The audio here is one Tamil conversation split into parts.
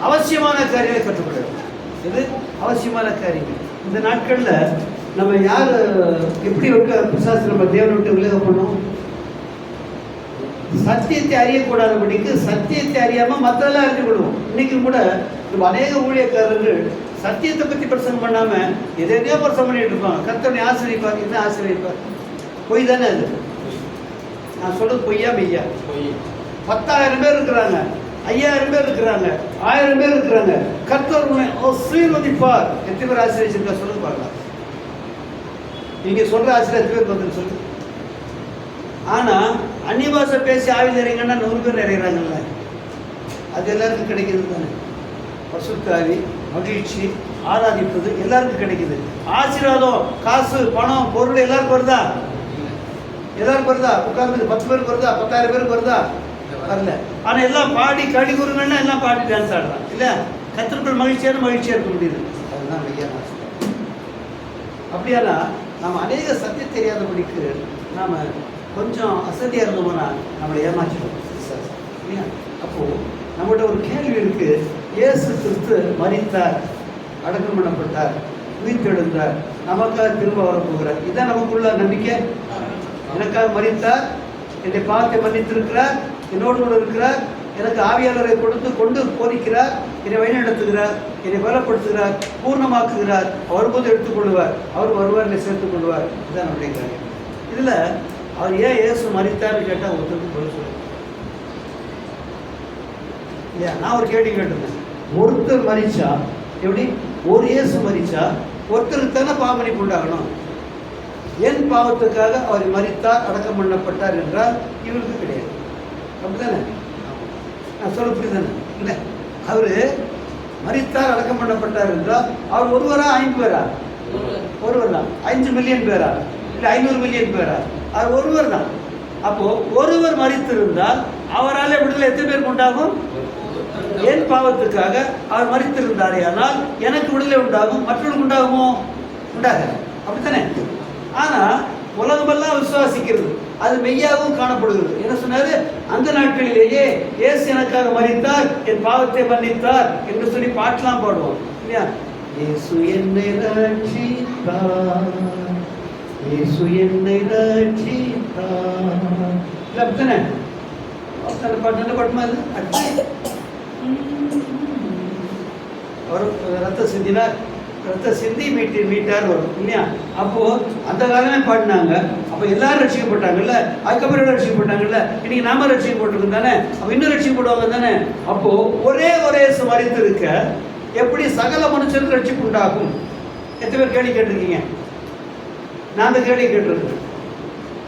அவசியமான காரியங்களை கற்றுக்கொள்ள வேண்டும். இது அவசியமான காரியங்கள். இந்த நாட்களில் நம்ம யார் எப்படி விட்டு பிசாசு நம்ம தேவனை விட்டு விலக பண்ணோம்? சத்தியத்தை அறியக்கூடாதபடிக்கு சத்தியத்தை அறியாமல் மற்றெல்லாம் அறிஞ்சு கொள்வோம். இன்னைக்கு கூட நம்ம அநேக ஊழியக்காரர்கள் சத்தியத்தை பற்றி பிரசங்கம் பண்ணாமல் எதையோ பிரசங்கம் பண்ணிட்டு இருப்பாங்க. கர்த்தனை ஆசிரியப்பார், என்ன ஆசிரியப்பார்? பொய் தானே அது. நான் சொல்றது பொய்யா மெய்யா? 10,000 பேர் இருக்கிறாங்க, 5,000 பேர் இருக்கிறாங்க, 1000 பேர் இருக்கிறாங்க. கர்த்தர் உன்னை ஆசீர்வதிப்பார். எத்தனை பேர் ஆசீர்வதிச்சிருக்கா சொல்லுங்க பார்க்கலாம். நீங்க சொல்ற ஆசீர்வாதம் எத்தனை பேர் வந்து சொல்லுங்க. ஆனா அந்நிய பாஷை பேசி ஆவில் நிறைங்கன்னா 100 பேர் நிறைகிறாங்கல்ல, அது எல்லாருக்கும் கிடைக்கிறது தானே. பசுத்த ஆவி, மகிழ்ச்சி, ஆராதிப்பது எல்லாருக்கும் கிடைக்குது. ஆசீர்வாதம், காசு, பணம், பொருள் எல்லாருக்கும் வருதா? எல்லாருக்கும் வருதா? உட்கார்ந்து 10 பேருக்கு வருதா? 10,000 பேருக்கு வருதா? வரல. ஆனா எல்லாம் பாடி கடி கூறுங்கன்னா எல்லாம் பாடி டான்ஸ் ஆடுறான் இல்ல. கத்திற்குள் மகிழ்ச்சியா இருக்க முடியுது. அதுதான் மெய்யான ஆசீர்வாதம். அப்படியானா நம்ம அநேக சத்தியம் தெரியாதபடிக்கு நாம கொஞ்சம் அசதியா இருந்தோம்னா நம்மளை ஏமாற்றிடுவோம். அப்போ நம்மகிட்ட ஒரு கேள்வி இருக்கு. இயேசு கிறிஸ்து மரித்தார், அடக்கம் பண்ணப்பட்டார், உயிர்த்தெழுந்தார், நமக்காக திரும்ப வரப்போகிறார். இதான் நமக்குள்ள நம்பிக்கை. எனக்காக மரித்தார், என்னை பார்த்து மன்னித்திருக்கிறார், என்னோடு கூட இருக்கிறார், எனக்கு ஆவியாளரை கொண்டு போதிக்கிறார், என்னை வழிநடத்துகிறார், என்னை பலப்படுத்துகிறார், பூர்ணமாக்குகிறார், வரும்போது எடுத்துக்கொள்வார், அவர் வருவார், என்னை சேர்த்துக் கொள்வார். இதுதான் நம்முடைய காரியம். இதுல அவர் ஏன் இயேசு மரித்தார்னு கேட்டால் ஒருத்தருக்கு பதில் சொல்லுங்க. இல்லையா? நான் ஒரு கேள்வி கேட்டிருந்தேன். ஒருத்தர் மரிச்சா எப்படி? ஒரு இயேசு மரிச்சா ஒருத்தருக்கு தானே பாவமன்னிப்பு உண்டாகணும். என் பாவத்துக்காக அவர் மரித்தார், அடக்கம் பண்ணப்பட்டார் என்றால் இவருக்கு கிடையாது. அப்படித்தானே? நான் சொல்ல புரியுதானே? இல்லை, அவரு மரித்தார், அடக்கம் பண்ணப்பட்டார் என்றால் அவர் ஒருவரா 5 பேரா? ஒருவர் தான். 5 மில்லியன் பேரா? இல்லை 500 மில்லியன் பேரா? அவர் ஒருவர் தான். அப்போ ஒருவர் மரித்திருந்தால் அவரால் விடுதலை எத்தனை பேருக்கு உண்டாகும்? என் பாவத்துக்காக அவர் மரித்திருந்தாரே ஆனால் எனக்கு விடுதலை உண்டாகும், மற்றவர்களுக்கு உண்டாகுமோ? உண்டாக. அப்படித்தானே? ஆனா உலகமெல்லாம் விசுவாசிக்கிறது, அது மெய்யாகவும் காணப்படுகிறது. என்ன சொன்னாரு? அந்த நாட்களிலேயே இயேசு எனக்காக மரித்தார், என் பாவத்தை மன்னித்தார் என்று சொல்லி பாட்டெல்லாம் பாடுவோம் இல்லையா? இயேசு என்னை ரட்சித்தார், இயேசு என்னை ரட்சித்தார். இல்ல அப்படித்தானே? பாட்டு நல்ல பாட்டுமா அது? அவர் ரத்த சிந்தினார், ரத்த சிந்தி மீட்டார் வரும் இல்லையா? அப்போ அந்த காலமே பாடினாங்க. அப்போ எல்லாரும் ரட்சிக்கப்பட்டாங்கல்ல, அதுக்கப்புறம் எல்லாம் ரட்சிக்கப்பட்டாங்கல்ல. இன்னைக்கு நாம ரட்சிக்கப்பட்டிருக்கோம் தானே, அப்போ இன்னும் ரட்சிக்கப்படுவாங்க தானே. அப்போ ஒரே மரித்து இருக்க எப்படி சகல மனுஷனுக்கு ரட்சிப்பு உண்டாகும்? எத்தனை பேர் கேள்வி கேட்டிருக்கீங்க? நான் அந்த கேள்வி கேட்டிருக்கேன்.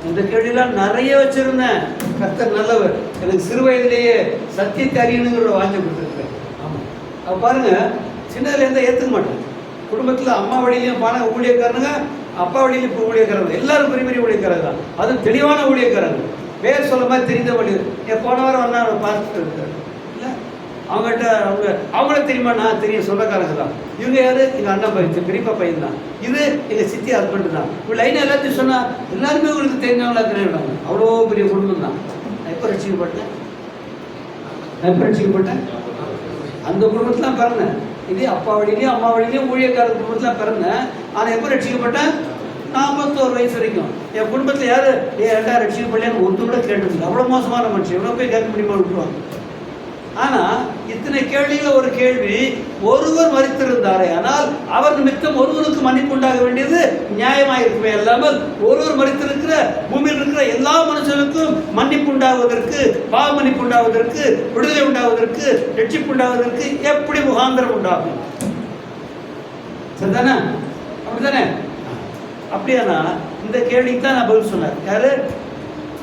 இந்த கேள்வியெல்லாம் நிறைய வச்சிருந்தேன். கர்த்தர் நல்லவர், எனக்கு சிறு வயதிலேயே சத்தியத்தை அறியணுங்கிற வாஞ்சை கொடுத்துருக்கேன். ஆமாம், அப்போ பாருங்க, சின்னதுலேருந்து ஏற்றுக்க மாட்டேன். குடும்பத்தில் அம்மா வழியிலையும் பான ஊழியக்காரனுங்க, அப்பா வழியிலும் இப்போ ஊழியக்காரங்க, எல்லாரும் பெரிய பெரிய ஊழியக்காரங்க தான். அதுவும் தெளிவான ஊழியக்காரங்க, பேர் சொல்ல மாதிரி தெரிந்த வழி. போன வாரம் வந்தா அவனை பார்த்துட்டு இருக்காரு இல்லை, அவங்ககிட்ட அவங்களே தெரியுமா? நான் தெரியும், சொந்தக்காரங்க தான். இவங்க யாரு? எங்கள் அண்ணன் பையன், பெரியப்பா பையன் தான். இது எங்கள் சித்தி ஹஸ்பண்டு தான். இப்போ லைனாக எல்லாத்தையும் சொன்னால் எல்லாருமே உங்களுக்கு தெரிஞ்சவங்களா தெரியாங்க. அவ்வளோ பெரிய குடும்பம் தான். நான் எப்போ ரட்சிக்கப்பட்டேன்? அந்த குடும்பத்தில் பிறந்தேன். இதே அப்பா வழியிலையும் அம்மா வழியிலையும் ஊழியக்கார குடும்பத்தில் பிறந்தேன். ஆனால் எப்போ ரட்சிக்கப்பட்டேன்? 41 வயசு வரைக்கும் என் குடும்பத்தில் யாரு ஏன்டா ரட்சிக்கப்படலையான்னு ஒருத்தர் கூட கேட்டதில்லை. அவ்வளோ மோசமான மனுஷன், எவ்வளோ போய் கேட்க முடியுமா? விட்டுருவாங்க. ஆனால் இத்தனை கேள்வியில் ஒரு கேள்வி, ஒருவர் மரித்திருந்தாரே ஆனால் அவர் நிமித்தம் ஒருவருக்கு மன்னிப்பு உண்டாக வேண்டியது நியாயமாக இருக்குமே அல்லாமல் ஒருவர் மரித்திருக்கிற பூமியில் இருக்கிற எல்லா மனுஷனுக்கும் மன்னிப்பு உண்டாவதற்கு, பாவ மன்னிப்பு உண்டாவதற்கு, விடுதலை உண்டாவதற்கு, ரட்சிப்பு உண்டாவதற்கு எப்படி முகாந்திரம் உண்டாகும்? சரிதானே? அப்படித்தானே? அப்படியானா இந்த கேள்விக்கு தான் நான் பதில் சொன்னார். யாரு?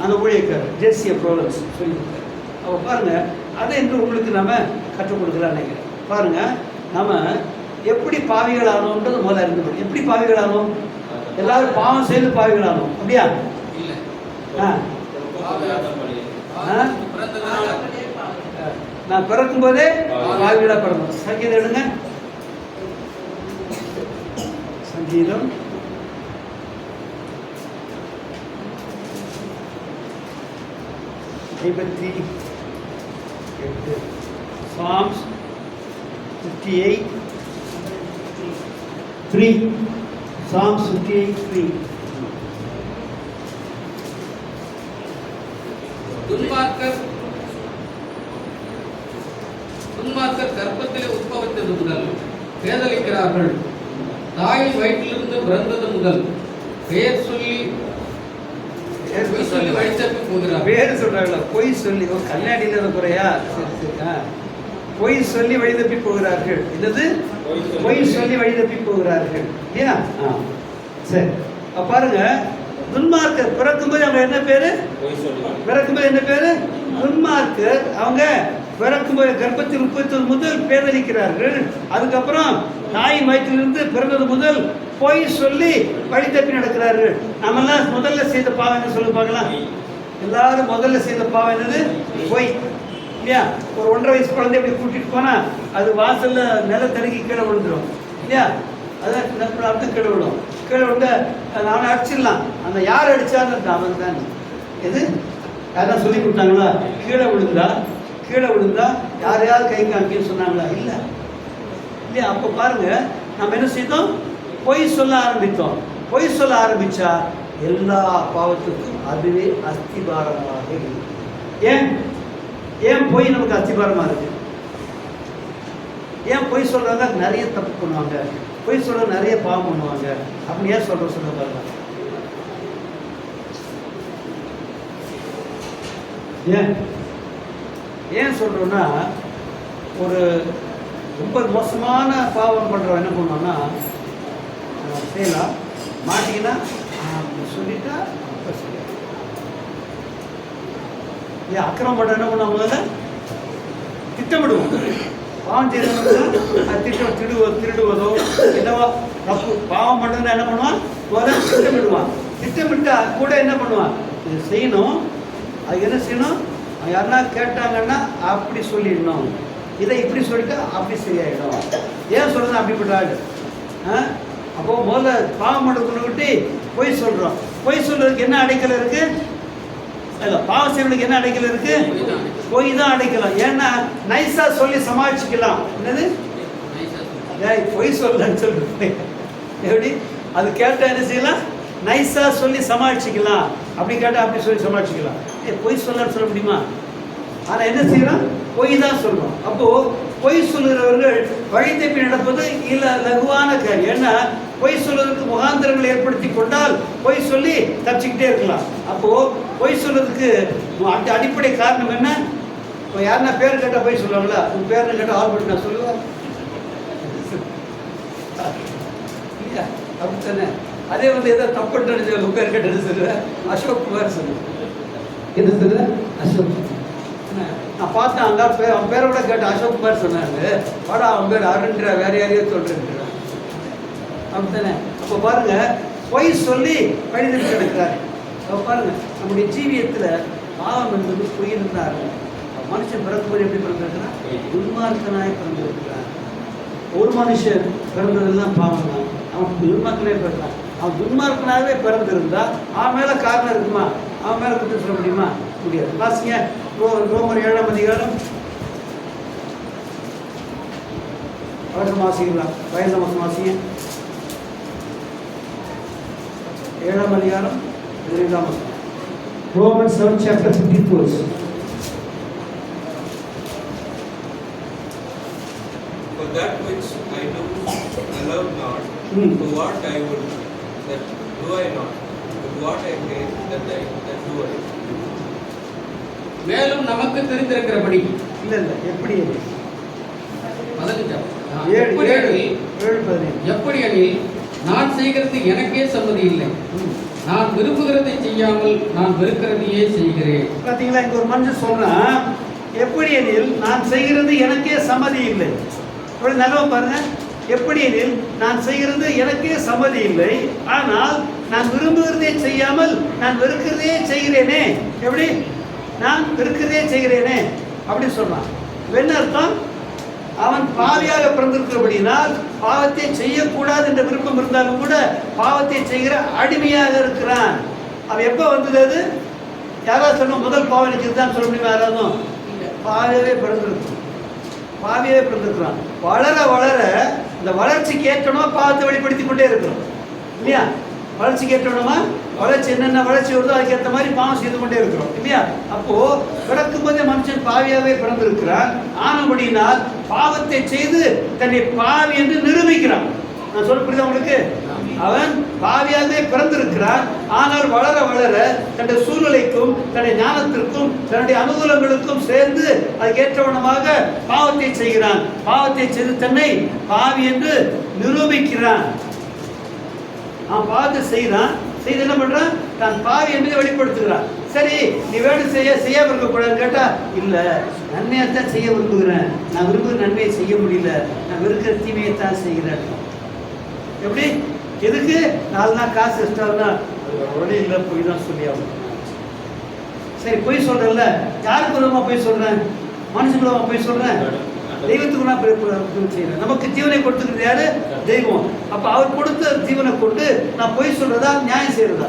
அந்த ஊழியக்காரர் ஜெர்சிய ப்ரோலன்ஸ் சொல்லியிருக்காரு. அப்போ பாருங்க, அதை என்று உங்களுக்கு நாம கற்றுக் கொடுக்கலான்னு நினைக்கிறேன். பாருங்க, நம்ம எப்படி பாவிகள் ஆனோம்ன்றது முதல்ல இருந்து. எப்படி பாவிகள் ஆனோம்? எல்லாரும் பாவம் செய்து பாவிகள் ஆனோம். அப்படியா? நான் பிறக்கும் போதே பாவிகளா பிறந்தோம். சங்கீதம் எடுங்க, சங்கீதம் 58. Psalms 58:3. Psalm 58:3. துன்மார்க்கர் கர்ப்பத்திலே உட்பவித்தது முதல் பேதலிக்கிறார்கள். தாயின் வயிற்றிலிருந்து பிறந்தது முதல் பெயர் சொல்லி வழித்தப்பி போகிறார். பேர் சொல்றாங்களா? பொய் சொல்லி கண்ணாடியில் குறையா? பொய் சொல்லி வழிதப்பி போகிறார்கள். என்னது? பொய் சொல்லி வழிதப்பி போகிறார்கள். இல்லையா? சரி, பாருங்க. துன்மார்க்கர் பிறக்கும்போது அவங்க என்ன பேரு? பிறக்கும்போது என்ன பேரு? துன்மார்க்கர். அவங்க பிறக்கும்போது கர்ப்பத்தில் 31 முதல் பேதலிக்கிறார்கள். அதுக்கப்புறம் தாயின் வயிற்றிலிருந்து பிறந்தது முதல் பொய் சொல்லி வழி தப்பி நடக்கிறார்கள். நம்மெல்லாம் முதல்ல செய்த பாவம் என்ன சொல்லி பார்க்கலாம்? எல்லாரும் முதல்ல செய்த பாவம் என்னது? பொய். இல்லையா? ஒரு 1.5 வயசு குழந்தை எப்படி கூட்டிட்டு போனா அது வாசல்ல நிலத்தடுக்கி கீழே விழுந்துடும். இல்லையா? அதான் கீழே விடும். கீழே விழுந்த அவனை அடிச்சிடலாம். அந்த யார் அடிச்சான்னு அவன் தான். எது யாராவது சொல்லி கொடுத்தாங்களா? கீழே விழுந்தா யாரையாவது கை காமிக்கன்னு சொன்னாங்களா? இல்லை. இல்லையா? அப்போ பாருங்க, நம்ம என்ன செய்தோம்? பொய் சொல்ல ஆரம்பித்தோம். பொய் சொல்ல ஆரம்பிச்சா எல்லா பாவத்துக்கும் அதுவே அஸ்திபாரமாக இருக்கு. ஏன் பொய் நமக்கு அஸ்திபாரமா இருக்கு? ஏன் பொய் சொல்றதா நிறைய தப்பு பண்ணுவாங்க, பொய் சொல்ற நிறைய பாவம் பண்ணுவாங்க. அப்படி ஏன் சொல்ல பாருங்க. ஏன் சொல்றோம்னா, ஒரு ரொம்ப மோசமான பாவம் பண்றவன் என்ன பண்ணுவான்னா, செய்யலாம் மாட்டிங்கன்னா சொல்லிட்டா ஏன் அக்கிரமம் பண்ற என்ன பண்ணுவாங்க? முதல்ல திட்டமிடுவோம். பாவம் செய்யறவங்க திருடுவதோ என்னவோ தப்பு பாவம் பண்றதுன்னா என்ன பண்ணுவான்? முதல்ல திட்டமிடுவான். திட்டமிட்டா கூட என்ன பண்ணுவான்? இது செய்யணும். அது என்ன செய்யணும்? யாருன்னா கேட்டாங்கன்னா அப்படி சொல்லிடணும், இதை இப்படி சொல்லிட்டா அப்படி சரியாயிடும். ஏன் சொல்றது? அப்படிப்பட்ட ஆள். அப்போ முதல்ல பாவம் எடுக்கணுக்கிட்டு பொய் சொல்றோம். பொய் சொல்றதுக்கு என்ன அடைக்கல இருக்கு? இல்லை, பாவம் செய்யறதுக்கு என்ன அடைக்கல இருக்கு? பொய் தான் அடைக்கலாம். ஏன்னா நைஸா சொல்லி சமாளிச்சுக்கலாம். என்னது? பொய் சொல்லலன்னு சொல்றது எப்படி? அது கேட்டா என்ன செய்யலாம்? நைஸா சொல்லி சமாளிச்சுக்கலாம். அப்படி கேட்டா அப்படி சொல்லி சமாளிச்சுக்கலாம். பொய் சொல்லன்னு சொல்ல முடியுமா? ஆனா என்ன செய்யறோம்? பொய் தான் சொல்றோம். அப்போ பொய் சொல்லுகிறவர்கள் வழி தப்பி நடப்பது இல்ல லகுவான காரியம். ஏன்னா பொய் சொல்வதற்கு முகாந்திரங்களை ஏற்படுத்தி கொண்டால் பொய் சொல்லி தப்பிச்சுக்கிட்டே இருக்கலாம். அப்போ பொய் சொல்றதுக்கு அடிப்படை காரணம் என்ன? இப்போ யாருன்னா பேர் கேட்டா பொய் சொல்லுவாங்களா? உன் பேர் கேட்டா ஆல்பர்ட் நான் சொல்லுவேன். அப்படித்தானே? அதே ஏதோ தப்புன்னு உங்க பேர் கேட்டது சொல்லுவேன், அசோக் குமார் சொல்லுவேன். என்ன சொல்லுவேன்? அசோக். நான் பார்த்தேன் அங்கே அவன் பேரை கூட கேட்டேன், அசோக் குமார் சொன்னாங்க. வாடா அவன் பேர் அருண்ற, வேற யாரையோ சொல்றேன். அப்படித்தானே? அப்போ பாருங்க, பொய் சொல்லி கடிதம் கிடைக்கிறாரு. அப்போ பாருங்க, நம்முடைய ஜீவியத்தில் பாவம் என்பது பொய் இருந்தாரு. மனுஷன் பிறக்கும்போது எப்படி பிறந்திருக்கிறான்? துன்மார்க்கனாய் பிறந்திருக்கிறான். ஒரு மனுஷன் பிறந்ததெல்லாம் பாவம் தான். அவன் துன்மார்க்கனாய் பிறந்தான். அவன் துன்மார்க்கனாகவே பிறந்திருந்தா அவன் மேல காரணம் இருக்குமா? அவன் மேல குற்றம் சொல்ல முடியுமா? முடியாது. வாசிங்க ரோமர் 7ஆம் அதிகாரம். வழக்கம் வாசிக்கலாம். வயது மாசம் வாசிங்க. 7ஆம் அதிகாரம் 2ஆம் வசனம். Romans 7 chapter 54. For that which I do, I love not. For what I would, that do I not. But what I hate, that do I. மேலும் நமக்கு தெரிந்திருக்கிறபடி இல்ல எப்படி எப்படி எனில் நான் செய்கிறது எனக்கே சம்மதி இல்லை, நான் விரும்புகிறதை செய்யாமல் நான் வெறுக்கிறதையே செய்கிறேன். பாத்தீங்களா? இங்க ஒரு மனுஷன் சொல்றான், எப்படி எனில் நான் செய்கிறது எனக்கே சம்மதி இல்லை. நல்லவா பாருங்க. எப்படி எனில் நான் செய்கிறது எனக்கே சம்மதி இல்லை, ஆனால் நான் விரும்புகிறதே செய்யாமல் நான் வெறுக்கிறதே செய்கிறேனே. எப்படி? நான் வெறுக்கிறதே செய்கிறேனே அப்படி சொல்றான். என்ன அர்த்தம்? அவன் பாவியாக பிறந்திருக்கிறபடினால் பாவத்தை செய்யக்கூடாது என்ற விருப்பம் இருந்தாலும் கூட பாவத்தை செய்கிற அடிமையாக இருக்கிறான். அவன் எப்ப வந்தது? அது யாராவது சொன்ன முதல் பாவம் நினைச்சுதான் சொல்ல முடியுமா? யாராவது பாவியாவே பிறந்திருக்கும். பாவியாவே பிறந்திருக்கிறோம். வளர வளர இந்த வளர்ச்சிக்கு ஏற்றணுமா பாவத்தை வெளிப்படுத்தி கொண்டே இருக்கிறோம் இல்லையா? வளர்ச்சிக்கு ஏற்றணுமா வளர்ச்சி என்னென்ன வளர்ச்சி வருதோ அதுக்கேற்ற மாதிரி பாவம் செய்து கொண்டே இருக்கிறோம் இல்லையா? அப்போ பிறக்கும் போதே மனுஷன் பாவியாவே பிறந்திருக்கிறான். ஆனபடினால் பாவத்தை செய்து தன்னை பாவி என்று நிரூபிக்கிறான். நான் சொல்ல புரியுதா உங்களுக்கு? அவன் பாவியாகவே பிறந்திருக்கிறான். ஆனால் வளர வளர தன்னுடைய சூழ்நிலைக்கும் தன்னுடைய ஞானத்திற்கும் தன்னுடைய அனுகூலங்களுக்கும் சேர்ந்து அதுக்கேற்றவனமாக பாவத்தை செய்கிறான். பாவத்தை செய்து தன்னை பாவி என்று நிரூபிக்கிறான். அவன் பாவத்தை செய்கிறான். செய்து என்ன பண்றான்? தான் பாவி என்பதை வெளிப்படுத்துகிறான். சரி, நீ வேணும் செய்யாம இருக்கக்கூடாதுன்னு கேட்டா, இல்ல நன்மையைத்தான் செய்ய விரும்புகிறேன், நான் விரும்புகிற நன்மையை செய்ய முடியல, நான் வெறுக்கிற தீமையைத்தான் செய்கிறேன். எப்படி? எதுக்கு? 4 நாள் காசு எக்ஸ்ட்ரானா உடனே இல்லை, போய் தான் சொல்லி ஆகணும். சரி, போய் சொல்றேன்ல, யாருக்கு விரோதமா போய் சொல்றேன்? மனுஷன் விரோதமா போய் சொல்றேன்? தெய்வத்துக்கு நான் செய்யறேன். நமக்கு ஜீவனை கொடுத்துக்கிறது யாரு? தெய்வம். அப்ப அவர் கொடுத்த ஜீவனை கொண்டு நான் பொய் சொல்றதா நியாயம் செய்யறதா?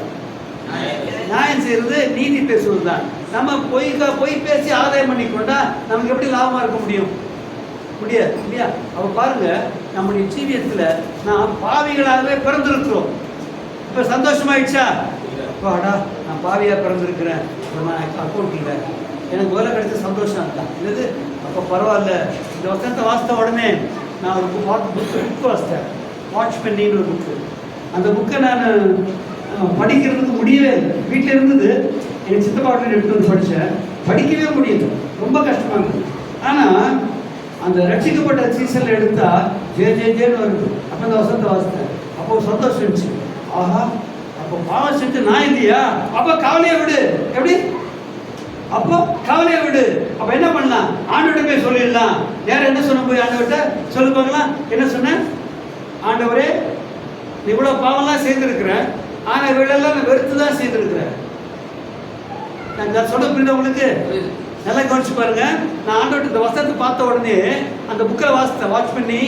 நியாயம் செய்யறது நீதி பேசுவதுதான். நம்ம பொய் பேசி ஆதாயம் பண்ணி கொண்டா நமக்கு எப்படி லாபமா இருக்க முடியும்? முடியாது இல்லையா? அவ பாருங்க, நம்முடைய ஜீவியத்துல நான் பாவிகளாகவே பிறந்திருக்கிறோம். இப்ப சந்தோஷமாயிடுச்சா? அப்பாடா, நான் பாவியா பிறந்திருக்கிறேன், அக்கௌண்ட் இல்லை, எனக்கு வேலை கிடைச்ச சந்தோஷம் தான் இல்லது. அப்போ பரவாயில்ல. இந்த வசனத்தை வாசித்த உடனே நான் ஒரு புக் வாசித்தேன், வாட்ச்மேன் ஒரு புக்கு. அந்த புக்கை நான் படிக்கிறதுக்கு முடியவே இல்லை. வீட்டில் இருந்தது, எங்கள் சித்தப்பா வீட்டில் எடுத்து வந்து படித்தேன். படிக்கவே முடியல, ரொம்ப கஷ்டமாக இருந்தது. ஆனால் அந்த ரட்சிக்கப்பட்ட சீசனில் எடுத்தால் ஜேன்னு வருது. அப்போ அந்த வசனத்தை வாசித்தேன். அப்போ சந்தோஷம் இருந்துச்சு. ஆஹா, அப்போ பாவம் செஞ்சு நான் இல்லையா? அப்போ கவலையை விடு. எப்படி? அப்போ கவலையை விடு. அப்ப என்ன பண்ணலாம்? ஆண்டவர்கிட்ட போய் சொல்லிடலாம். வேற என்ன சொன்ன? போய் ஆண்டவர்கிட்ட சொல்லு பார்க்கலாம். என்ன சொன்ன? ஆண்டவரே, நீ இவ்வளவு பாவம்லாம் செய்திருக்கிறேன், ஆனா இவளெல்லாம் நான் வெறுத்து தான் செய்திருக்கிறேன். நான் சொல்ல புரியுது உங்களுக்கு? நல்லா கவனிச்சு பாருங்க. நான் ஆண்டவர்கிட்ட இந்த வசனத்தை பார்த்த உடனே அந்த புக்கை வாசித்தேன். வாட்ச் பண்ணி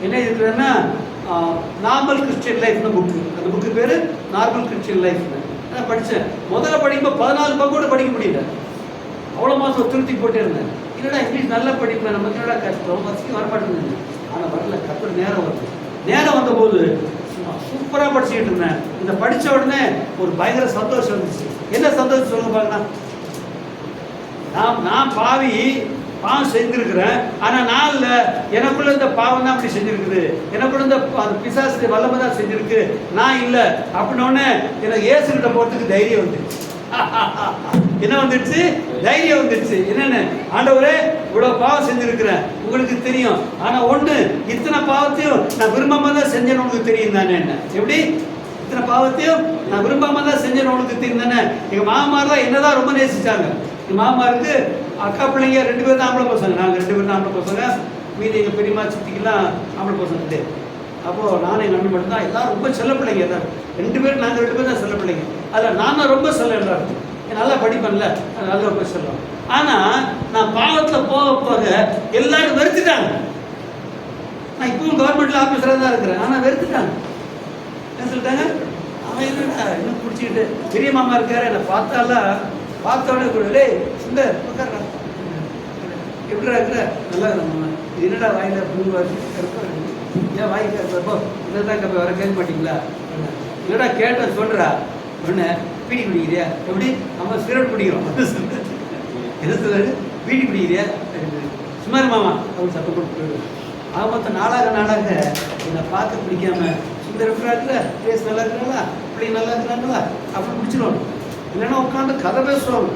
என்ன இருக்கிறேன்னா, நார்மல் கிறிஸ்டியன் லைஃப்னு புக்கு. அந்த புக்கு பேரு நார்மல் கிறிஸ்டியன் லைஃப். நான் படித்தேன். முதல்ல படிக்கும்போது 14 பக்கம் கூட படிக்க முடியல. அவ்வளோ மாதம் திருத்தி போட்டே இருந்தேன். என்னடா இங்கிலீஷ் நல்லா படிப்பேன், நமக்கு என்னடா கஷ்டம், வசதி வரமாட்டேங்குது. ஆனால் வரல, கற்று நேரம் வருது. நேரம் வந்தபோது சூப்பராக படிச்சுக்கிட்டு இருந்தேன். இந்த படித்த உடனே ஒரு பயங்கர சந்தோஷம் இருந்துச்சு. என்ன சந்தோஷம் சொல்லுங்க பார்க்கலாம். நான் பாவம் செஞ்சிருக்கிறேன், ஆனால் நான் இல்லை, எனக்குள்ள இந்த பாவம் தான் அப்படி செஞ்சிருக்குது, எனக்குள்ள இந்த பிசாசு வல்லமை தான் செஞ்சிருக்கு, நான் இல்லை அப்படின்னோடனே எனக்கு இயேசுகிட்ட போகிறதுக்கு தைரியம் வந்துடுச்சு. என்ன வந்துடுச்சு? தைரியம் வந்துடுச்சு. என்னென்ன? ஆண்டவரே, இவ்வளவு பாவம் செஞ்சிருக்கிறேன், உங்களுக்கு தெரியும். ஆனா ஒண்ணு, இத்தனை பாவத்தையும் நான் விரும்பாம தான் செஞ்சேன்னு உனக்கு தெரியும் தானே. என்ன? எப்படி? இத்தனை பாவத்தையும் நான் விரும்பாம தான் செஞ்சேன்னு உனக்கு தெரியும் தானே. எங்க மாமாரெல்லாம் என்னதான் ரொம்ப நேசிச்சாங்க. எங்க மாமாருக்கு அக்கா பிள்ளைங்க 2 பேர் தான் ஆம்பளை பசங்க. நாங்கள் 2 பேர் தான் ஆம்பளை பசங்க. மீதி எங்கள் பெரியம்மா சித்திக்கெல்லாம் ஆம்பளை பசங்க கிடையாது. அப்போது நானும் எங்கள் அண்ணன் மட்டும் தான். எல்லாரும் ரொம்ப செல்ல பிள்ளைங்க. எல்லாரும் 2 பேர், நாங்கள் 2 பேர் தான் செல்ல பிள்ளைங்க. அதில் நான் ரொம்ப செல்ல எல்லாருக்கும். நல்லா படிப்பேன்ல, நல்லா ரொம்ப செல்லம். ஆனால் நான் பாவத்தில் போக போக எல்லாரும் வெறுத்துட்டாங்க. நான் இப்பவும் கவர்மெண்ட்டில் ஆஃபீஸராக தான் இருக்கிறேன், ஆனால் வெறுத்துட்டாங்க. என்ன சொல்லிட்டாங்க? அவன் என்னடா இன்னும் பிடிச்சிக்கிட்டு, பெரிய மாமா இருக்காரு, என்னை பார்த்த உடனே கூட, டேய் சுந்தர் உட்கார்றா, எப்படிடா இருக்கிற? நல்லா இருக்கிற. இது என்னடா வாயில புண்ணு ஏன் வாங்கி கேட்போ இதான் கப்ப வர கேட்க மாட்டீங்களா? இல்லடா கேட்ட சொல்றா. ஒன்று பீடி குடிக்கிறியா? எப்படி? நம்ம சிகரெட் குடிக்கிறோம். என்ன சொல்றாரு? பீடி குடிக்கிறியா? சுமார் மாமா அவங்க சத்தம் போட்டு போயிடுவோம். ஆக மொத்தம் நாளாக என்னை பார்க்க பிடிக்காம, சுந்தர் எப்படா இருக்கிற, பேஸ் நல்லா இருக்கிறாங்களா, பிள்ளைங்க நல்லா இருக்கிறாங்களா அப்படி பிடிச்சிருவாங்க. இல்லைன்னா உட்காந்து கதை பேசுவாங்க,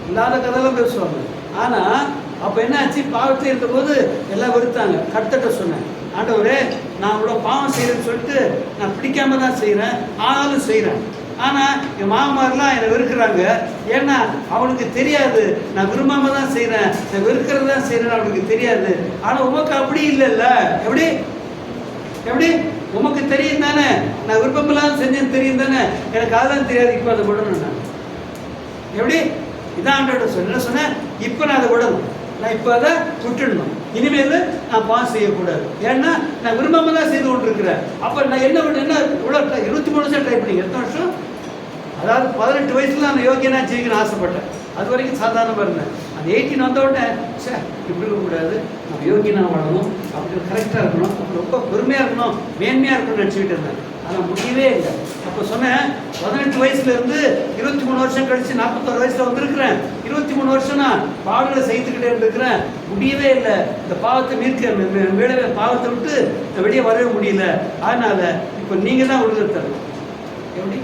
இல்லாத கதையெல்லாம் பேசுவாங்க. ஆனால் அப்போ என்ன ஆச்சு? பாவத்தில் இருந்தபோது எல்லாம் வெறுத்தாங்க. கர்த்தர்ட்ட சொன்னேன், ஆண்டவரே, நான் இவ்வளோ பாவம் செய்கிறேன்னு சொல்லிட்டு நான் பிடிக்காம தான் செய்கிறேன், ஆனாலும் செய்கிறேன். ஆனால் என் மாமாரெலாம் என்னை வெறுக்கிறாங்க. ஏன்னா அவனுக்கு தெரியாது நான் விரும்பாம தான் செய்கிறேன், நான் வெறுக்கிறது தான் செய்கிறேன்னு அவனுக்கு தெரியாது. ஆனால் உமக்கு அப்படி இல்லைல்ல. எப்படி? உமக்கு தெரியும் தானே, நான் விருப்பமெல்லாம் செஞ்சேன்னு தெரியும் தானே, எனக்கு அதெல்லாம் தெரியாது. இப்போ அதை விடணும். நான் எப்படி? இதான் ஆண்டவர்கிட்ட சொன்னேன். என்ன சொன்னேன்? இப்போ நான் அதை விடணும், நான் இப்போ அதை விட்டுடணும். இனிமேல் நான் பாஸ் செய்யக்கூடாது. ஏன்னா நான் விரும்பாம தான் செய்து கொண்டு இருக்கிறேன். அப்போ நான் என்ன இவ்வளோ 23 வருஷம் ட்ரை பண்ணி, எத்தனை வருஷம்? அதாவது 18 வயசுல நான் யோகியனா ஜீவிக்கணும்னு ஆசைப்பட்டேன். அது வரைக்கும் சாதாரணமாக இருந்தேன். அந்த 18 வந்த உடனே இப்படி இருக்கக்கூடாது, நம்ம யோகியனாக வாழணும், அப்படி கரெக்டாக இருக்கணும், அப்படி ரொம்ப பொறுமையாக இருக்கணும், மேன்மையாக இருக்கணும்னு நினச்சிக்கிட்டு இருந்தேன். ஆனால் முடியவே இல்லை. அப்போ சொன்னேன் 18 வயசுலேருந்து 23 வருஷம் கழிச்சு 41 வயசில் வந்திருக்கிறேன். 23 வருஷம் நான் பாவங்களை செய்துக்கிட்டே இருந்திருக்கிறேன். முடியவே இல்லை. இந்த பாவத்தை பாவத்தை விட்டு வெளியே வரவே முடியல. அதனால் இப்போ நீங்கள் தான் விடுதலை தரணும். எப்படி?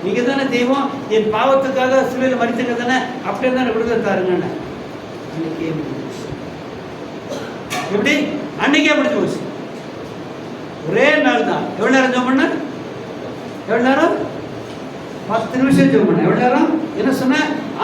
நீங்கள் தானே தெய்வம், என் பாவத்துக்காக சிலுவையில் மரித்தங்க தானே, அப்படியே தானே விடுதலை தாருங்கன்னு. அன்னைக்கே முடிஞ்சு போச்சு. எப்படி? அன்னைக்கே முடிஞ்சு போச்சு. ஒரே நாள் தான். எவ்வளோ நேரம் ஜெபம் பண்ண? எவ்வளோ நேரம்? 10 நிமிஷம் ஜெபம் பண்ண. எவ்வளோ நேரம்? என்ன சொன்ன?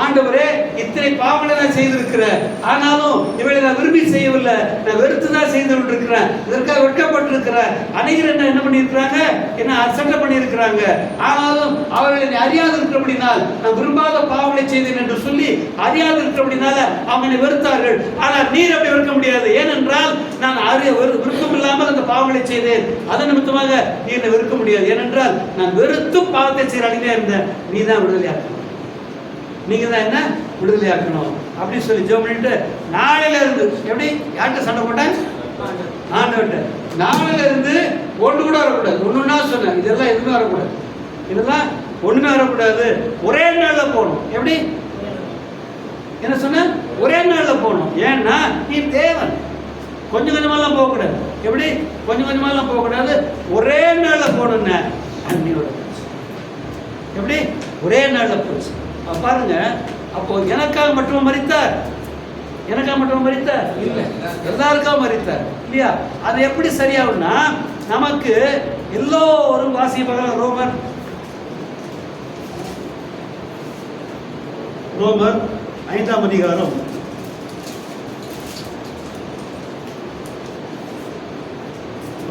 ஆண்டவரே, இத்தனை பாவங்களை நான் செய்திருக்கிறேன், ஆனாலும் இவளை நான் விரும்பி செய்யவில்லை, நான் வெறுத்து தான் செய்து கொண்டிருக்கிறேன், இதற்காக வெட்கப்பட்டிருக்கிறேன். அனைவரும் என்ன பண்ணியிருக்கிறாங்க? என்ன அசட்டை பண்ணியிருக்கிறாங்க. ஆனாலும் அவர்களை அறியாது இருக்கிறபடினால் நான் விரும்பாத பாவங்களை செய்தேன் என்று சொல்லி அறியாது இருக்கிறபடினால அவனை வெறுத்தார்கள். ஆனால் நீர் அப்படி வெறுக்க முடியாது. ஏனென்றால் நான் விருப்பம் இல்லாமல் அந்த பாவங்களை செய்தேன், அதன் நிமித்தமாக நீ என்னை வெறுக்க முடியாது. ஏனென்றால் நான் வெறுத்தும் பாவத்தை செய்ய அடிமையா இருந்தேன். நீ தான் விடுதலையாக்கணும், நீங்க தான் என்ன விடுதலையாக்கணும் அப்படின்னு சொல்லி ஜெபம் பண்ணிட்டு நாளையில இருந்து எப்படி யார்கிட்ட சண்டை போட்டேன்? ஆண்டவர்கிட்ட. நாளையில இருந்து ஒன்று கூட வரக்கூடாது. ஒண்ணுன்னா சொன்னேன், இதெல்லாம் எதுவுமே வரக்கூடாது, இதெல்லாம் ஒண்ணுமே வரக்கூடாது. ஒரே நாள்ல போகணும். எப்படி? என்ன சொன்ன? ஒரே நாள்ல போகணும். ஏன்னா நீ தேவன். கொஞ்சம் கொஞ்சமாலாம் போகக்கூடாது. எப்படி? கொஞ்சம் கொஞ்சமாலாம் போகக்கூடாது. ஒரே நாள்ல போகணும்னு அன்னியோட போச்சு. எப்படி? ஒரே நாள்ல போச்சு. பாருங்க, அப்போ எனக்காக மட்டும் மரித்தார்? எனக்காக மட்டும் மரித்தார்? இல்லை, எல்லாருக்காக மரித்தார் இல்லையா? அது எப்படி சரியாகும்னா, நமக்கு எல்லோரும் வாசிப்பாங்க. ரோமர் 5ஆம் அதிகாரம்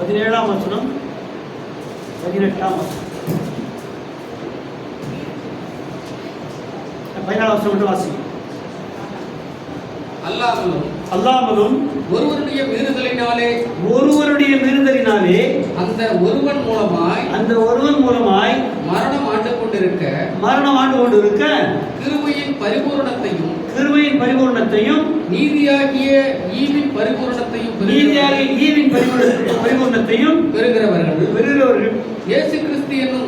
17ஆம் வசனம் 18ஆம் வசனம் 14ஆம் வசனம் மட்டும் வாசிங்க. அல்லாமலும் ஒருவருடைய மீறுதலினாலே அந்த ஒருவன் மூலமாய் மரணம் ஆண்டு கொண்டிருக்க கிருபையின் பரிபூரணத்தையும் நீதியாகிய ஈவின் பரிபூரணத்தையும் பெறுகிறவர்கள் இயேசு கிறிஸ்து என்னும்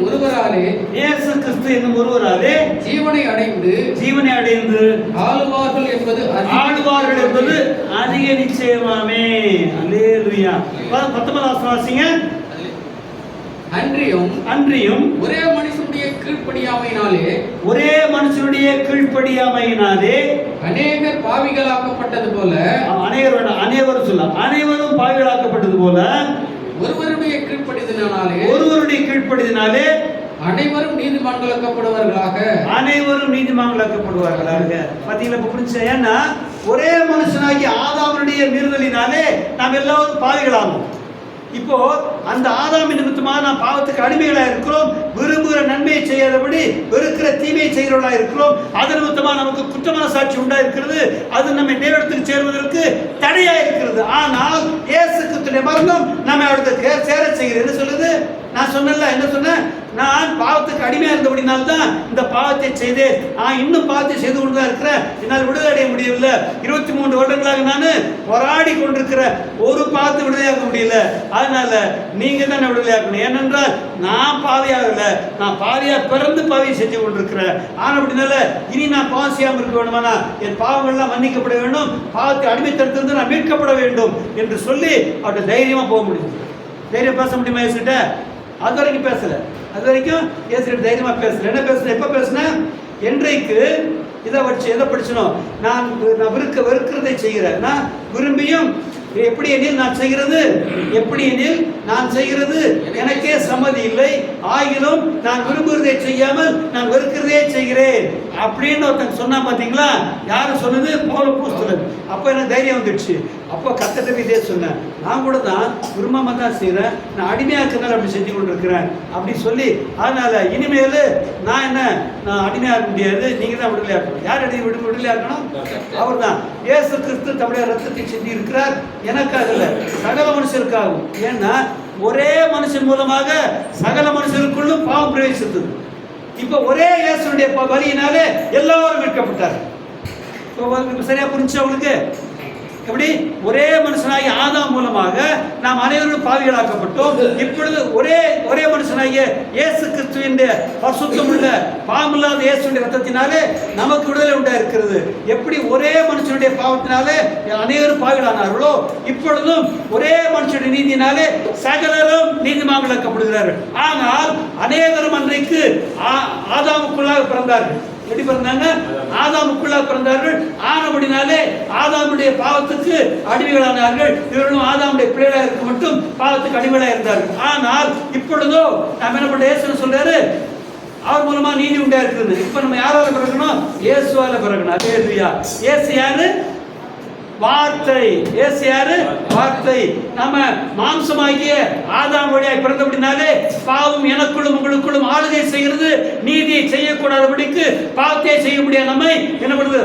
ஒருவராலே ஜீவனை அடைந்து ஆளுவார்கள் என்பது அதிக நிச்சயமாமே. அல்லேலூயா. 19ஆம் வாசிங்க. அன்றியும் ஒரே மனுஷனுடைய கீழ்ப்படியாமையினாலே அநேகர் பாவிகளாக்கப்பட்டது போல, அனைவரும் பாவிகளாக்கப்பட்டது போல ஒருவருடைய கீழ்ப்படிதினாலே அனைவரும் நீதிமான்களாக்கப்படுவார்களாக. பாத்தீங்களா? புரிஞ்சு? ஏன்னா ஒரே மனுஷனாகி ஆதாமுடைய மீறுதலினாலே நாம் எல்லாரும் பாவிகளாகும். இப்போ அந்த ஆதாமின் நிமித்தமாக நாம் பாவத்துக்கு அடிமைகளா இருக்கிறோம். விரும்புகிற நன்மையை செய்யாதபடி வெறுக்கிற தீமையை செய்கிறவர்களா இருக்கிறோம். அதன் நிமித்தமாக நமக்கு குற்றமான சாட்சி உண்டா இருக்கிறது. அது நம்மை நேரத்துக்கு சேருவதற்கு தடையா இருக்கிறது. ஆனால் இயேசு கிறிஸ்துவின் மரணம் நம்மை அவருக்கு சேர செய்கிறது. என்ன சொல்லுது? நான் சொன்னல, என்ன சொன்னேன்? நான் பாவத்துக்கு அடிமையா இருந்தபடினால்தான் இந்த பாவத்தை செய்தேன். இன்னும் பாவத்தை செய்து கொண்டுதான் இருக்கிறேன். என்னால் விடுதலை அடைய முடியவில்லை. 23 வருடங்களாக நான் போராடி கொண்டிருக்கிற ஒரு பாவத்தை விடுதலையாக்க முடியல. அதனால நீங்க தான் விடுதலையாக்கணும். ஏனென்றால் நான் பாவியாகல, நான் பாவியா பிறந்து பாவியை செஞ்சு கொண்டிருக்கிறேன். அப்படினால இனி நான் பாவம் செய்யாமல் இருக்க வேண்டுமானா என் பாவங்கள்லாம் மன்னிக்கப்பட வேண்டும், பாவத்தை அடிமைத்தனத்திலிருந்து நான் மீட்கப்பட வேண்டும் என்று சொல்லி அவர்கிட்ட தைரியமா போக முடியும். தைரியம் பேச முடியுமா? ஏசுகிட்ட அது வரைக்கும் பேசல. அது வரைக்கும் ஏசுகிட்ட தைரியமா பேசல. என்ன பேசுன? எப்ப பேசுன? என்றைக்கு இதை வச்சு எதை படிச்சனும்? நான் வெறுக்கிறதை செய்கிறேன். நான் விரும்பியும் எப்படி எனில் நான் செய்கிறது எனக்கே சம்மதி இல்லை, ஆகிலும் நான் விரும்புகிறதை செய்யாமல் நான் வெறுக்கிறதே செய்கிறேன் அப்படின்னு ஒருத்தன் சொன்னா பாத்தீங்களா? யாரும் சொன்னது? பவுல் அப்போஸ்தலன். அப்போ எனக்கு தைரியம் வந்துடுச்சு. அப்போ கர்த்தர்ட்ட இதே சொன்னேன், நான் கூட தான் விரும்பாம தான் செய்கிறேன், நான் அடிமையாக்குனால அப்படி செஞ்சு கொண்டு இருக்கிறேன் அப்படி சொல்லி. அதனால இனிமேல் நான் அடிமையாக முடியாது, நீங்க தான் விடுதலையாக்கணும். யார் விடுதலையாக்கணும்? அவர் தான். இயேசு கிறிஸ்து தம்முடைய ரத்தத்தை செஞ்சு இருக்கிறார். எனக்காக இல்லை, சகல மனுஷருக்காகும். ஏன்னா ஒரே மனுஷன் மூலமாக சகல மனுஷருக்குள்ளும் பாவம் பிரவேசித்தது. இப்ப ஒரே இயேசுடைய வழியினாலே எல்லாரும் மீட்கப்பட்டார்கள். சரியா புரிஞ்சு அவங்களுக்கு? எப்படி ஒரே மனுஷனாகிய ஆதாம் மூலமாக நாம் அனைவரும் பாவிகளாக்கப்பட்டோம். இப்பொழுது ஒரே மனுஷனாகிய இயேசு கிறிஸ்துவின் பரிசுத்தமுள்ள பாவமில்லாத இயேசுவின் ரத்தத்தினாலே நமக்கு விடுதலை உண்டா இருக்கிறது. எப்படி ஒரே மனுஷனுடைய பாவத்தினாலே அனைவரும் பாவிகளானார்களோ, இப்பொழுதும் ஒரே மனுஷனுடைய நீதியினாலே சகலரும் நீதிமான்களாக்கப்படுகிறார்கள். ஆனால் அநேகரும் அன்றைக்கு ஆதாமுக்குள்ளாக பிறந்தார்கள். எப்படி பிறந்தாங்க? ஆதாமுக்குள்ளாக பிறந்தார்கள். ஆனபடினாலே ஆதாமுடைய பாவத்துக்கு அடிமைகளானார்கள். இவர்களும் ஆதாமுடைய பிள்ளைகளாக இருக்க மட்டும் பாவத்துக்கு அடிமைகளாக இருந்தார்கள். ஆனால் இப்பொழுதோ நாம் என்ன பண்ண இயேசு சொல்றாரு, அவர் மூலமா நீதி உண்டா இருக்குது. இப்ப நம்ம யாரால பிறக்கணும்? இயேசுவால பிறக்கணும். அல்லேலூயா. இயேசு யாரு? வார்த்தை. இயேசு யாரு? வார்த்தை. நம்ம மாம்சமாகிய ஆதாம் வழியாய் பிறந்தபடினாலே பாவம் எனக்குள்ளும் உங்களுக்குள்ளும் ஆளுகை செய்கிறது. நீதியை செய்யக்கூடாதபடிக்கு பாவத்தை செய்ய முடியாது நம்மை என்ன பண்ணுது?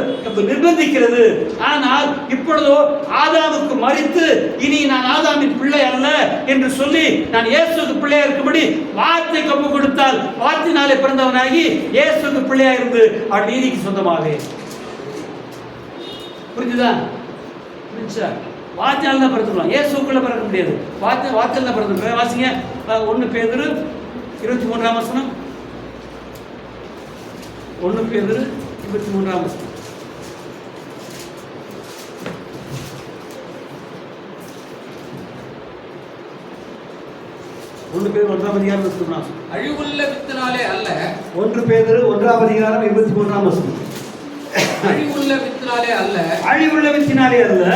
நிர்பந்திக்கிறது. ஆனால் இப்பொழுதோ ஆதாமுக்கு மரித்து இனி நான் ஆதாமின் பிள்ளை அல்ல என்று சொல்லி நான் இயேசுக்கு பிள்ளையா இருக்கும்படி வார்த்தை ஒப்பு கொடுத்தால் வார்த்தையினாலே பிறந்தவனாகி இயேசுக்கு பிள்ளையா இருந்து அவர் நீதிக்கு சொந்தமாக. புரிஞ்சுதா? வார்த்தையால் தான் பிறந்துக்கலாம். இயேசுக்குள்ள பிறக்க முடியாது. வார்த்தையால் தான் பிறந்து. வாசிங்க 1 பேதுரு 23ஆம் வசனம். 1 பேதுரு 23ஆம் வசனம். 1 பேதுரு 1ஆம் அதிகாரம் 23ஆம் வசனம். அழிவுள்ள வித்தினாலே அல்ல. 1 பேதுரு 1ஆம் அதிகாரம் 23ஆம் வசனம். அழிவுள்ள வித்தினாலே அல்ல. அழிவுள்ள வித்தினாலே அல்ல.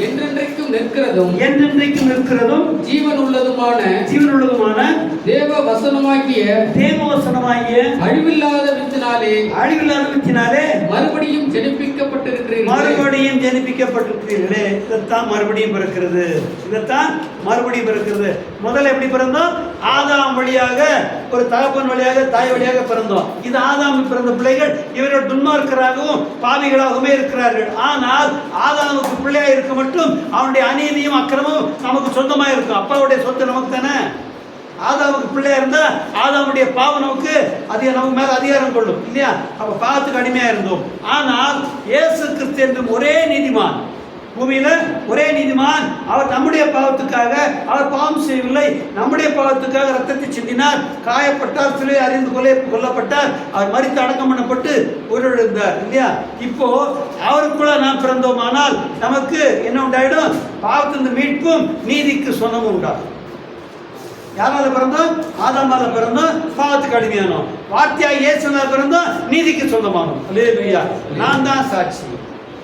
என்றென்றைக்கும் நிற்கிறதும் ஜீவன் உள்ளதுமான தேவ வசனமாகிய அழிவில்லாத வித்தினாலே மறுபடியும் ஜெனிப்பிக்கப்பட்டிருக்கிறீர்களே. இதைத்தான் மறுபடியும் பிறக்கிறது. முதல்ல எப்படி பிறந்தோம்? ஆதாம் வழியாக, ஒரு தகப்பன் வழியாக, தாய் வழியாக பிறந்தோம். இது ஆதாம் பிறந்த பிள்ளைகள். இவர்கள் துன்மார்க்கராகவும் பாவிகளாகவுமே இருக்கிறார்கள். ஆனால் ஆதாமுக்கு பிள்ளையா இருக்க மட்டும் அவனுடைய அநீதியும் அக்கிரமும் நமக்கு சொந்தமா இருக்கும். அப்பாவுடைய சொத்து நமக்கு தானே. ஆதாமுக்கு பிள்ளையா இருந்தா ஆதாமுடைய பாவம் நமக்கு நமக்கு மேல அதிகாரம் கொள்ளும் இல்லையா? அப்ப பாவத்துக்கு அடிமையா இருந்தோம். ஆனால் இயேசு கிறிஸ்து என்றும் ஒரே நீதிமான், பூமியில ஒரே நீதிமான். அவர் நம்முடைய பாவத்துக்காக அவர் பாவம் செய்யவில்லை, நம்முடைய பாவத்துக்காக ரத்தத்தை சிந்தினார், காயப்பட்டார், சிலை அறிந்து கொல்லப்பட்டார், அவர் மரித்து அடக்கம் பண்ணப்பட்டு உயிரிழந்தார் இல்லையா? இப்போ அவருக்குள்ள நாம் பிறந்தோமானால் நமக்கு என்ன உண்டாயிடும்? பாவத்திலிருந்து மீட்பும் நீதிக்கு சொந்தமும் உண்டாகும். யாரால பிறந்தோம்? ஆதாமால பிறந்தோம், பாவத்துக்கு அடிமையானோம். வார்த்தையா இயேசுனால பிறந்தோம், நீதிக்கு சொந்தமானோம். அல்லேலூயா. நான் தான் சாட்சி.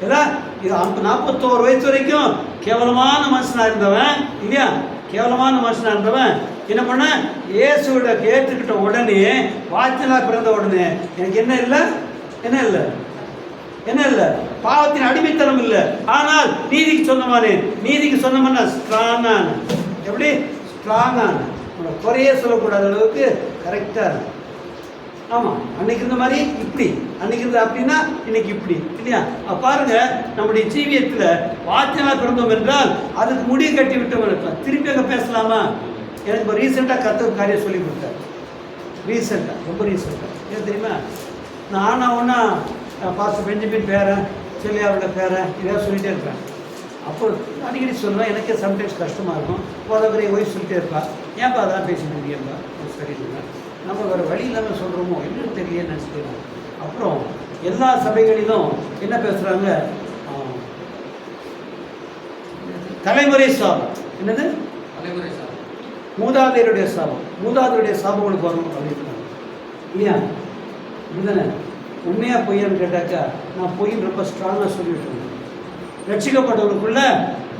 41 வயசு வரைக்கும் கேவலமான மனுஷனா இருந்தவன் இல்லையா? கேவலமான மனுஷனா இருந்தவன் என்ன பண்ண? இயேசுவோட ஏற்றுக்கிட்ட உடனே, வார்த்தையினால பிறந்த உடனே எனக்கு என்ன இல்லை? பாவத்தின் அடிமைத்தனம் இல்லை. ஆனால் நீதிக்கு சொந்தமானேன். நீதிக்கு சொந்தமான ஸ்ட்ராங்கான, எப்படி ஸ்ட்ராங்கான, குறைய சொல்லக்கூடாத அளவுக்கு கரெக்டாக இருக்கும். ஆமாம், அன்னைக்கு இருந்த மாதிரி இப்படி, அன்னைக்கு இருந்த அப்படின்னா இன்னைக்கு இப்படி இல்லையா? பாருங்க, நம்முடைய ஜீவியத்தில் வார்த்தையினால் பிறந்தோம் என்றால் அதுக்கு முடிவு கட்டி விட்டோம் இருக்கலாம். திருப்பி அங்கே பேசலாமா? எனக்கு இப்போ ரீசெண்டாக கற்று காரியம் சொல்லி கொடுத்தார். ரொம்ப ரீசெண்டாக ஏன் தெரியுமா? நானும் ஒன்றா பாஸ்டர் பெஞ்சமின் பேரன், செல்லியாவோட பேரன் இதாக சொல்லிகிட்டே இருப்பேன். அப்போ அடிக்கடி சொல்லுவேன், எனக்கே சம்டைம்ஸ் கஷ்டமாக இருக்கும். போதவரை ஒய்ஃப் சொல்லிட்டே இருப்பா, ஏன்ப்பா அதான் பேசிட்டு இருக்கேன்ப்பா, சரி இல்லைங்க, நம்ம வேறு வழி இல்லாமல் சொல்கிறோமோ என்னன்னு தெரியலன்னு நினச்சிக்கிறோம். அப்புறம் எல்லா சபைகளிலும் என்ன பேசுகிறாங்க? தலைமுறை சாபம். என்னது? தலைமுறை சாபம். மூதாதையருடைய சாபம். மூதாதையருடைய சாபம் உங்களுக்கு வரணும் அப்படின்னு இல்லையா? இதுதானே உண்மையாக பொய்யான்னு கேட்டாக்கா நான் பொய்ன்னு ரொம்ப ஸ்ட்ராங்காக சொல்லிவிட்டு இருக்கேன். ரட்சிக்கப்பட்டவர்களுக்குள்ள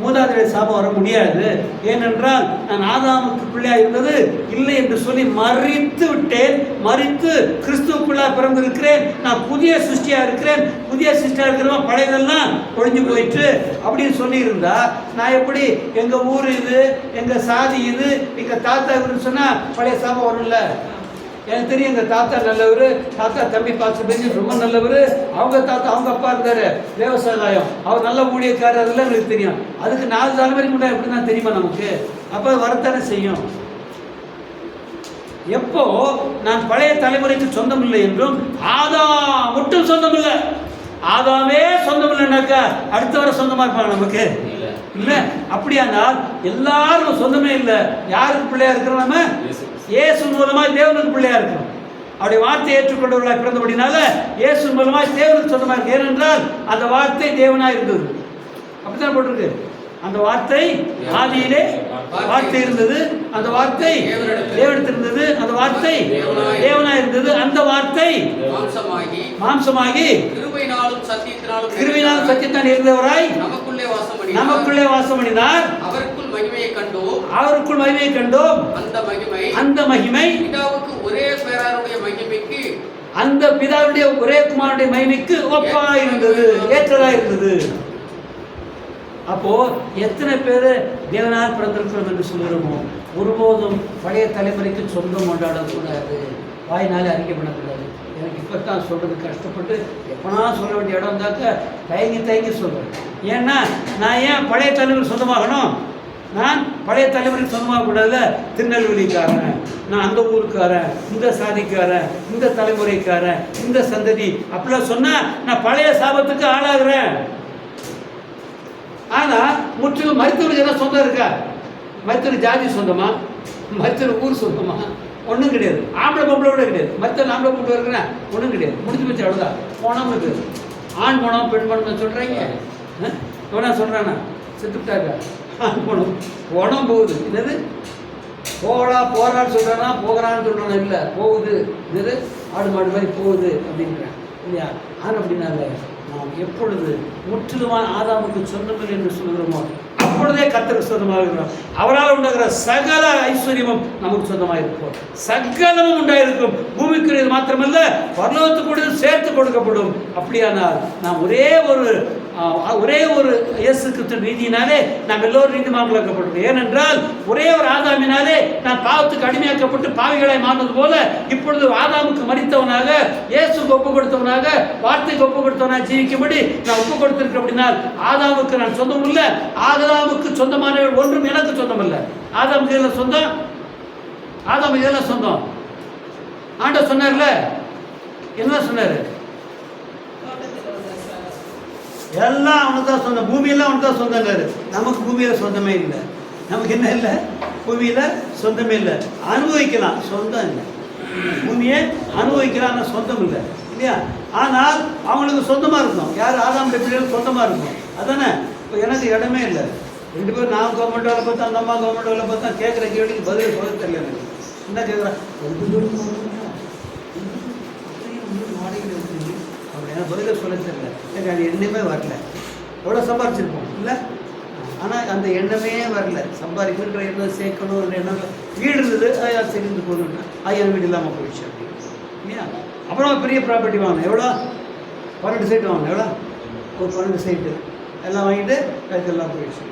மூதாதையருடைய சாபம் வர முடியாது. ஏனென்றால் நான் ஆதாமுக்கு பிள்ளையாக இருந்தது இல்லை என்று சொல்லி மறித்து விட்டேன். மறித்து கிறிஸ்துவுக்குள்ளாக பிறந்திருக்கிறேன். நான் புதிய சிருஷ்டியாக இருக்கிறேன். புதிய சிருஷ்டியாக இருக்கிறவன் பழையதெல்லாம் ஒழிஞ்சு போயிட்டு அப்படின்னு சொல்லியிருந்தா நான் எப்படி எங்கள் ஊர் இது, எங்கள் சாதி இது, எங்கள் தாத்தா இதுன்னு சொன்னால் பழைய சாபம் வரும்ல? எனக்கு தெரியும், எங்கள் தாத்தா நல்லவர், தாத்தா தம்பி பாஸ்டர் பெஞ்சு ரொம்ப நல்லவர், அவங்க தாத்தா அவங்க அப்பா இருந்தார் விவசாயம், அவர் நல்ல ஊழியக்காரர், அதெல்லாம் எங்களுக்கு தெரியும். அதுக்கு 4 தலைமுறைக்கு முன்னாடி எப்படி தான் தெரியுமா நமக்கு? அப்போ வரத்தானே செய்யும். எப்போ நான் பழைய தலைமுறைக்கு சொந்தம் இல்லை என்றும் ஆதாம் மட்டும் சொந்தம் இல்லை, ஆதாமே சொந்தம் இல்லைன்னாக்கா அடுத்தவரை சொந்தமா இருப்பாங்க நமக்கு இல்ல. அப்படியானால் எல்லாரும் சொந்தமே இல்லை. யாருக்கு பிள்ளையா இருக்கிறோம்? நம்ம இயேசு மூலமா தேவனுக்கு பிள்ளையா இருக்கிறோம். அவருடைய வார்த்தையை ஏற்றுக்கொண்டவர்களாக பிறந்தபடினால இயேசு மூலமாக தேவனுக்கு சொந்தமாக இருக்கு. ஏனென்றால் அந்த வார்த்தை தேவனாக இருந்தது. அப்படித்தான் போட்டிருக்கு. அந்த வார்த்தை ஆதியிலே வார்த்தை இருந்தது, அந்த வார்த்தை தேவனிடத்தில் இருந்தது, அந்த வார்த்தை தேவனாக இருந்தது. அந்த வார்த்தை மாம்சமாகி கிருபையினாலும் சத்தியத்தினாலும் இருந்தவராய் நமக்குள்ளே வாசம் பண்ணினார். அவருக்குள் மகிமையை கண்டோம். அந்த மகிமை ஒரே பேராருடைய மகிமைக்கு, அந்த பிதாவுடைய ஒரே குமாரனுடைய மகிமைக்கு ஒப்பாக இருந்தது, ஏற்றதா இருந்தது. அப்போ எத்தனை பேர் தேவனால் பிறந்திருக்கிறோம் என்று சொல்லுறோமோ, ஒருபோதும் பழைய தலைமுறைக்கு சொந்தம் கொண்டாடக்கூடாது, வாயினாலே அறிக்கை பண்ணக்கூடாது. எனக்கு இப்போ தான் சொல்கிறது கஷ்டப்பட்டு எப்போனா சொல்ல வேண்டிய இடம் இருந்தாக்க தயங்கி சொல்கிறேன். ஏன்னா நான் ஏன் பழைய தலைமுறை சொந்தமாகணும்? நான் பழைய தலைமுறைக்கு சொந்தமாகக்கூடாது. திருநெல்வேலிக்காரன், நான் அந்த ஊருக்காரன், இந்த சாதிக்காரன், இந்த தலைமுறைக்காரன், இந்த சந்ததி அப்படிலாம் சொன்னால் நான் பழைய சாபத்துக்கு ஆளாகிறேன். ஆனால் முற்றிலும் மருத்துவருக்கு எல்லாம் சொந்தம் இருக்கா? மருத்துவ ஜாதி சொந்தமா? மருத்துவ ஊர் சொந்தமா? ஒன்றும் கிடையாது. ஆம்பளை பொம்பளை கூட கிடையாது. மருத்துவ ஆம்பளை பொம்பளை இருக்குன்னா ஒன்றும் கிடையாது. முடிஞ்சு போச்சு, அவ்வளோதான். போனோம் இருக்குது. ஆண் போனோம் பெண் போனோம் சொல்கிறாங்க. எவனா சொல்கிறானா? செத்துட்டாக்கா ஆண் போனோம் போகுது. என்னது போகிறான்னு சொல்கிறானா, போகிறான்னு சொல்கிறானா? இல்லை, போகுது. என்னது ஆடு மாடு மாதிரி போகுது அப்படிங்கிறேன் இல்லையா? ஆண் அப்படின்னால நாம் எப்பொழுது முற்றிலுமான ஆதாமுக்கு சொந்தமில்லை என்று சொல்கிறோமோ அப்பொழுதே கர்த்தருக்கு சொந்தமாக இருக்கிறோம். அவரால் உண்டாகிற சகல ஐஸ்வர்யமும் நமக்கு சொந்தமாக இருக்கும். சகலமும் உண்டாயிருக்கும். பூமிக்குரியது மாத்திரமல்ல, பரலோகத்துக்கு சேர்த்து கொடுக்கப்படும். அப்படியானால் நாம் ஒரே ஒரு இயேசு கிறிஸ்து நீதியினாலே நாம் எல்லோரும் நீதிமான்களாக்கப்பட்டோம். ஏனென்றால் ஒரே ஒரு ஆதாமினாலே நான் பாவத்துக்கு அடிமையாக்கப்பட்டு பாவிகளாய் மாறினது போல இப்பொழுது ஆதாமுக்கு மரித்தவனாக, இயேசுக்கு ஒப்பு கொடுத்தவனாக, வார்த்தைக்கு ஒப்பு கொடுத்தவனாக ஜீவிக்கும்படி நான் ஒப்பு கொடுத்திருக்கேன். அப்படினால் ஆதாமுக்கு நான் சொந்தம் இல்லை. ஆதாமுக்கு சொந்தமானவர்கள் ஒன்றும் எனக்கு சொந்தம் இல்லை. ஆதாமுக்கு எல்லாம் சொந்தம். ஆதாமுக்கு எல்லாம் சொந்தம். ஆண்டவர் சொன்னார்ல, என்ன சொன்னார்? எல்லாம் அவனுக்கு தான் சொந்தம். பூமியெல்லாம் அவனுக்கு தான் சொந்தம். நமக்கு பூமியில் சொந்தமே இல்லை. நமக்கு என்ன இல்லை? பூமியில் சொந்தமே இல்லை. அனுபவிக்கலாம், சொந்தம் இல்லை. பூமியை அனுபவிக்கலாம், ஆனால் சொந்தம் இல்லை இல்லையா? ஆனால் அவங்களுக்கு சொந்தமாக இருக்கும். யார்? ஆதாமுடைய பிள்ளைகள் சொந்தமாக இருக்கும். அதானே? இப்போ எனக்கு இடமே இல்லை. 2 பேரும் நான் கவர்மெண்ட் வேலை பார்த்தா, அந்த அம்மா கவர்மெண்ட் வேலை பார்த்தா, கேட்குற கேள்விக்கு பதில் சொல்ல தெரியல. எனக்கு என்ன கேட்குறேன்? எனக்கு பதில சொல்ல தெரியல. எனக்கு அது எண்ணமே வரல. எவ்வளோ சம்பாரிச்சிருப்போம் இல்லை? ஆனால் அந்த எண்ணமே வரல. சம்பாதிக்கிற எண்ணம், சேர்க்கணும் ஒரு எண்ணம். வீடு இருந்தது, சரிந்து போகணுன்னா என் வீடு இல்லாமல் போயிடுச்சு அப்படின்னு இல்லையா? அப்புறம் பெரிய ப்ராப்பர்ட்டி வாங்கணும். எவ்வளோ? 12 சைட்டு வாங்கணும். எவ்வளோ? ஒரு 12 சைட்டு எல்லாம் வாங்கிட்டு அதுக்கெல்லாம் போயிடுச்சு.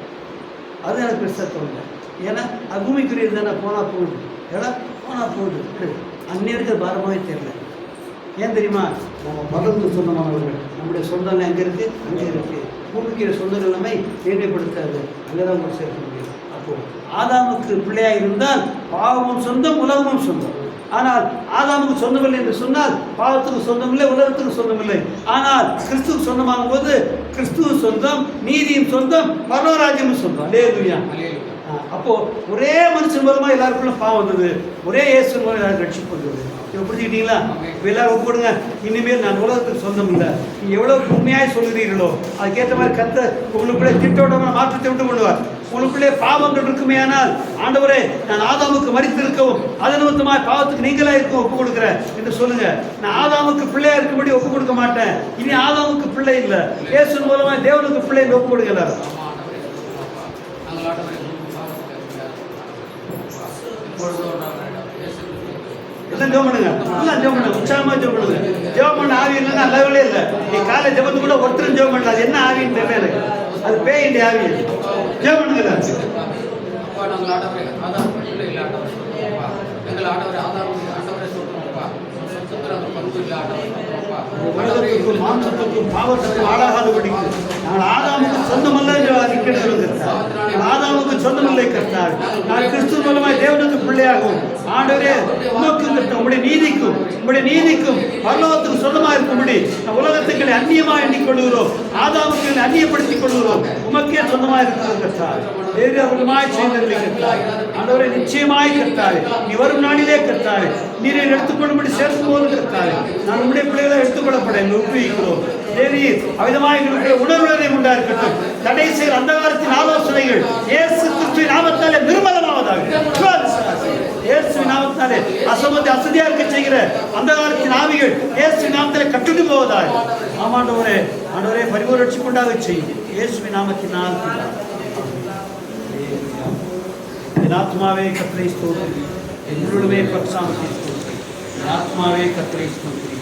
அது எனக்கு பெருசாக தோணல. ஏன்னா அது பூமிக்குரியது தானே, போனால் போகுது. எவ்வளோ போனால் போகுது. அந்நேருக்கு பாரமாகவே தெரியல. ஏன் தெரியுமா? நம்ம பலந்து சொந்தமானவர்கள். நம்முடைய சொந்தம் எங்கே இருக்குது? அங்கே இருக்குது. பூமிக்கிற சொந்த நிலைமை ஏழைப்படுத்தாது. அங்கே தான் கூட சேர்க்க முடியும். அப்போது ஆதாமுக்கு பிள்ளையாக இருந்தால் பாவமும் சொந்தம், உலகமும் சொந்தம். ஆனால் ஆதாமுக்கு சொந்தமில்லை என்று சொன்னால் பாவத்துக்கு சொந்தமில்லை, உலகத்துக்கு சொந்தமில்லை. ஆனால் கிறிஸ்துவுக்கு சொந்தமாகும் போது கிறிஸ்துவ சொந்தம், நீதியும் சொந்தம், பரலோகராஜ்யமும் சொந்தம். அல்லேலூயா. அப்போ ஒரே மனுஷன் மூலமா எல்லாருக்குள்ள பாவம் வந்தது. ஒரே இயேசு மூலம் எல்லாரும் ரட்சிப்பு வந்தது. இப்போ புரிஞ்சுக்கிட்டீங்களா? இப்போ எல்லாரும் ஒப்புடுங்க. இனிமேல் நான் உலகத்துக்கு சொந்தம் இல்லை. நீங்கள் எவ்வளோ உண்மையாக சொல்கிறீர்களோ அதுக்கேற்ற மாதிரி கர்த்தர் உங்களுக்குள்ளே திட்டோட்டமாக மாற்றத்தை விட்டு கொள்வார். உங்களுக்குள்ளே பாவங்கள் இருக்குமே, ஆனால் ஆண்டவரே நான் ஆதாமுக்கு மரித்திருக்கவும் அது நிமித்தமாக பாவத்துக்கு நீங்களாக இருக்க ஒப்பு கொடுக்குறேன் என்று சொல்லுங்க. நான் ஆதாமுக்கு பிள்ளையா இருக்கும்படி ஒப்பு கொடுக்க மாட்டேன். இனி ஆதாமுக்கு பிள்ளை இல்லை, இயேசு மூலமாக தேவனுக்கு பிள்ளை ஒப்பு கொடுக்கல. எல்லாம் ஜெபம் பண்ணுங்க. எல்லாம் ஜெபம் பண்ணுங்க. உற்சாகமா ஜெபம் பண்ணுங்க. ஜெபம் பண்ண ஆவி இல்லைன்னா லெவலே இல்லை. நீ காலை ஜெபத்து கூட ஒருத்தரும் ஜெபம் பண்ணல. அது என்ன ஆவின்னு தெரியல. அது பேயின்ற ஆவி. ஜெபம் பண்ணுங்க. உலகத்துக்கும் மாம்சத்துக்கும் பாவத்துக்கும் ஆளாகாதபடிக்கு நாங்கள் ஆதாமுக்கு சொந்தமல்ல என்று அறிக்கை சொல்லுங்க. ஆதாமுக்கு சொந்தமில்லை கர்த்தாவே. நான் கிறிஸ்துவ மூலமாய் தேவனுக்கு பிள்ளை கிருபையாகவும் ஆண்டவரே உம்முடைய நீதிக்கும் பரலோகத்துக்கு சொந்தமா இருக்கும்படி உலகத்துக்களை அந்நியமா எண்ணிக்கொள்கிறோம், ஆதாமுக்களை அந்நியப்படுத்திக் கொள்கிறோம், உமக்கே சொந்தமா இருக்கிறது கர்த்தாவே. வேறு அவர்களுமாய் செய்தவர்களை கர்த்தாவே ஆண்டவரே நிச்சயமாய் கர்த்தாவே நீ வரும் நாளிலே கர்த்தாவே நீரை எடுத்துக்கொள்ளும்படி சேர்க்கும் போது கர்த்தாவே நான் உம்முடைய பிள்ளைகளை எடுத்துக்கொள்ளப்பட எங்களை ஒப்புவிக்கிறோம். தேவரீர் அவிதமாக எங்களுடைய உணர்வுகளை உண்டாஇருக்கட்டும். தடை செய்கிற அந்தகாரத்தின் ஆலோசனைகள் இயேசு கிறிஸ்துவின் நாமத்தாலே நிர்மலமாவதாக. இயேசுவின் நாமத்தாலே அசதியா இருக்க செய்கிற அந்தகாரத்தின் ஆவிகள் இயேசுவின் நாமத்தாலே கட்டுண்டு போவதாக. ஆமாண்டவரே ஆண்டவரே பரிபூரண ரட்சிப்பு உண்டாக செய்யும் இயேசுவின் நாமத்தினால். என் ஆத்மாவே கர்த்தரை ஸ்தோத்திரி, என் முழுமே பரிசுத்தத்தை ஸ்தோத்திரி. என் ஆத்மாவே கர்த்தரை ஸ்தோத்திரி.